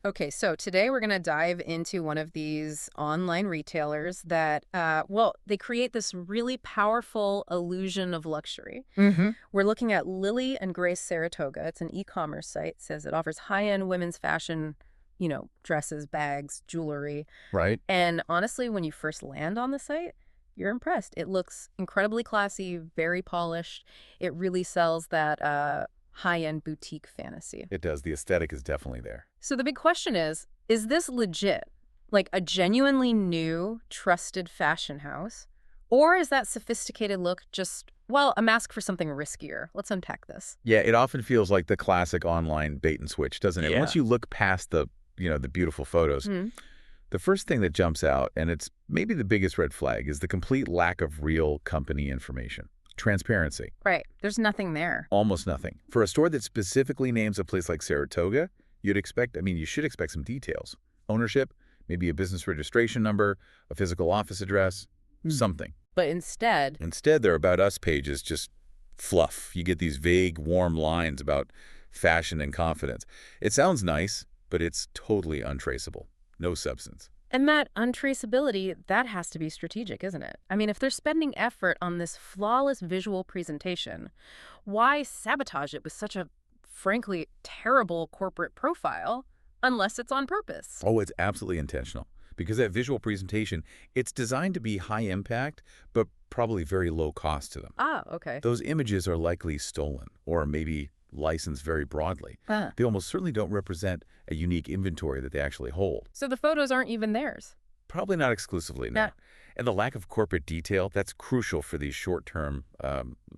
Okay, so today we're going to dive into one of these online retailers that, they create this really powerful illusion of luxury. Hmm. We're looking at Lily and Grace Saratoga. It's an e-commerce site. It says it offers high-end women's fashion, dresses, bags, jewelry. Right. And honestly, when you first land on the site, you're impressed. It looks incredibly classy, very polished. It really sells that high-end boutique fantasy. It does. The aesthetic is definitely there. So the big question is this legit? Like a genuinely new, trusted fashion house? Or is that sophisticated look just, a mask for something riskier? Let's unpack this. Yeah, it often feels like the classic online bait and switch, doesn't it? Yeah. Once you look past the beautiful photos, Hmm. the first thing that jumps out, and it's maybe the biggest red flag, is the complete lack of real company information. Transparency. Right. There's nothing there. Almost nothing. For a store that specifically names a place like Saratoga, you should expect some details. Ownership, maybe a business registration number, a physical office address, something. But instead, Instead, their About Us page is just fluff. You get these vague, warm lines about fashion and confidence. It sounds nice, but it's totally untraceable. No substance. and that untraceability, that has to be strategic, isn't it? I mean, if they're spending effort on this flawless visual presentation, why sabotage it with such a, frankly, terrible corporate profile unless it's on purpose? Oh, it's absolutely intentional. Because that visual presentation, it's designed to be high impact, but probably very low cost to them. Ah, okay. Those images are likely stolen or maybe licensed very broadly. Ah. They almost certainly don't represent a unique inventory that they actually hold. So the photos aren't even theirs. Probably not exclusively, no. Yeah. And the lack of corporate detail, that's crucial for these short-term,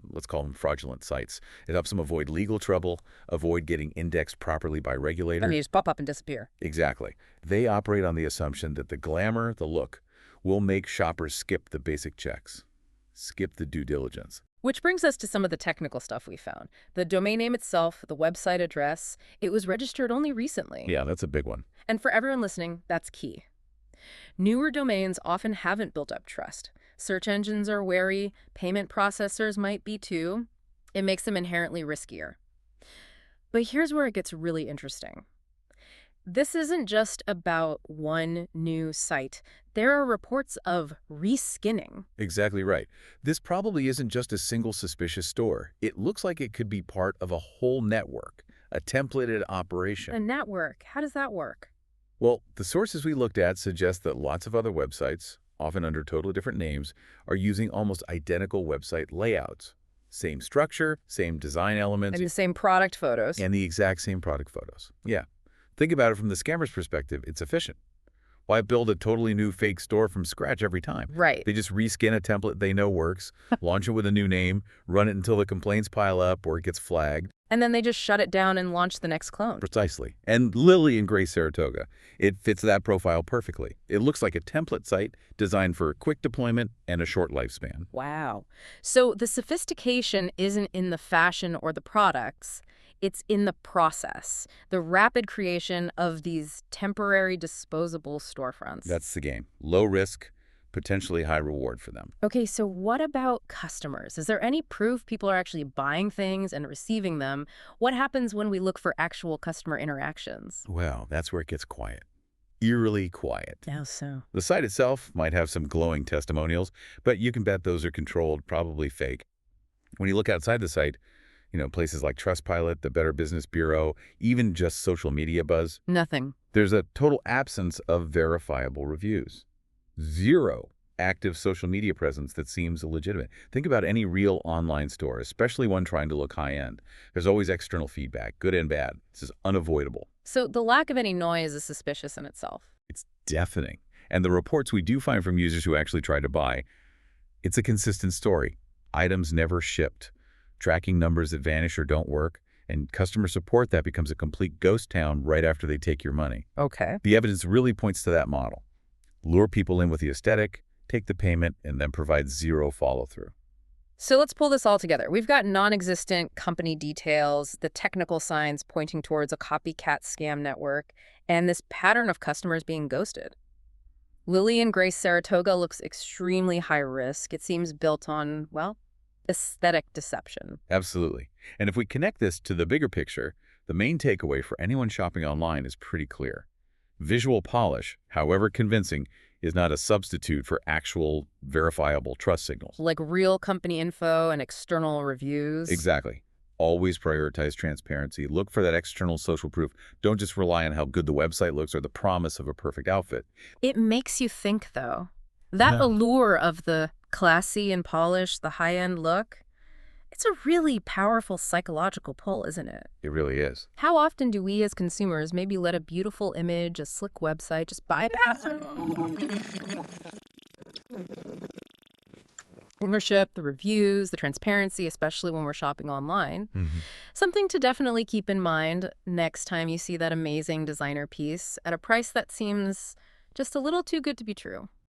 let's call them fraudulent sites. It helps them avoid legal trouble, avoid getting indexed properly by I regulators. mean, you just pop up and disappear. Exactly. They operate on the assumption that the glamour, the look, will make shoppers skip the basic checks, skip the due diligence. Which brings us to some of the technical stuff we found. The domain name itself, the website address, it was registered only recently. Yeah, that's a big one. And for everyone listening, that's key. Newer domains often haven't built up trust. Search engines are wary, payment processors might be too. It makes them inherently riskier. But here's where it gets really interesting. This isn't just about one new site. There are reports of reskinning. Exactly right. This probably isn't just a single suspicious store. It looks like it could be part of a whole network, a templated operation. A network, how does that work? Well, the sources we looked at suggest that lots of other websites, often under totally different names, are using almost identical website layouts. Same structure, same design elements, Maybe the same product photos. and the exact same product photos. Yeah. Think about it from the scammer's perspective, it's efficient. Why build a totally new fake store from scratch every time? Right. They just reskin a template they know works, launch it with a new name, run it until the complaints pile up or it gets flagged. And then they just shut it down and launch the next clone. Precisely. And Lily and Grace Saratoga, it fits that profile perfectly. It looks like a template site designed for quick deployment and a short lifespan. Wow. So the sophistication isn't in the fashion or the products. It's in the process, the rapid creation of these temporary disposable storefronts. That's the game. Low risk, potentially high reward for them. Okay, so what about customers? Is there any proof people are actually buying things and receiving them? What happens when we look for actual customer interactions? Well, that's where it gets quiet. Eerily quiet. How so? The site itself might have some glowing testimonials, but you can bet those are controlled, probably fake. When you look outside the site, places like Trustpilot, the Better Business Bureau, even just social media buzz, Nothing. there's a total absence of verifiable reviews. Zero active social media presence that seems legitimate. Think about any real online store, especially one trying to look high-end. There's always external feedback, good and bad. This is unavoidable. So the lack of any noise is suspicious in itself. It's deafening. And the reports we do find from users who actually try to buy, it's a consistent story. Items never shipped, tracking numbers that vanish or don't work, and customer support that becomes a complete ghost town right after they take your money. Okay. The evidence really points to that model. Lure people in with the aesthetic, take the payment, and then provide zero follow-through. So let's pull this all together. We've got non-existent company details, the technical signs pointing towards a copycat scam network, and this pattern of customers being ghosted. Lily and Grace Saratoga looks extremely high risk. It seems built on, aesthetic deception. Absolutely. And if we connect this to the bigger picture, the main takeaway for anyone shopping online is pretty clear. Visual polish, however convincing, is not a substitute for actual verifiable trust signals. Like real company info and external reviews. Exactly. Always prioritize transparency. Look for that external social proof. Don't just rely on how good the website looks or the promise of a perfect outfit. It makes you think, though. That Yeah. allure of the classy and polished, the high-end look, it's a really powerful psychological pull, isn't it? It really is. How often do we as consumers maybe let a beautiful image, a slick website just bypass ownership, the reviews, the transparency, especially when we're shopping online? Mhm. Something to definitely keep in mind next time you see that amazing designer piece at a price that seems just a little too good to be true.